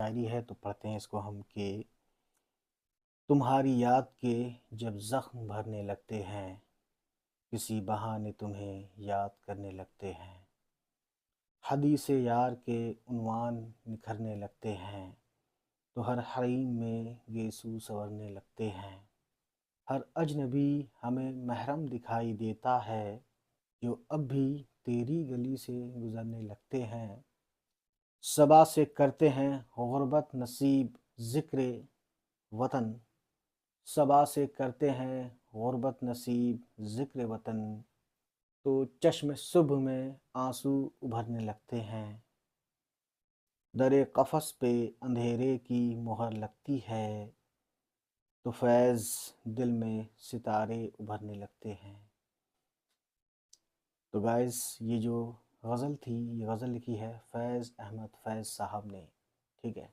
شاعری ہے تو پڑھتے ہیں اس کو ہم کہ تمہاری یاد کے جب زخم بھرنے لگتے ہیں، کسی بہانے تمہیں یاد کرنے لگتے ہیں، حدیث یار کے عنوان نکھرنے لگتے ہیں، تو ہر حریم میں گیسو سنورنے لگتے ہیں۔ ہر اجنبی ہمیں محرم دکھائی دیتا ہے، جو اب بھی تیری گلی سے گزرنے لگتے ہیں۔ صبا سے کرتے ہیں غربت نصیب ذکر وطن، صبا سے کرتے ہیں غربت نصیب ذکر وطن، تو چشم صبح میں آنسو ابھرنے لگتے ہیں۔ در قفس پہ اندھیرے کی مہر لگتی ہے، تو فیض دل میں ستارے ابھرنے لگتے ہیں۔ تو گائز یہ جو غزل تھی، یہ غزل لکھی ہے فیض احمد فیض صاحب نے، ٹھیک ہے۔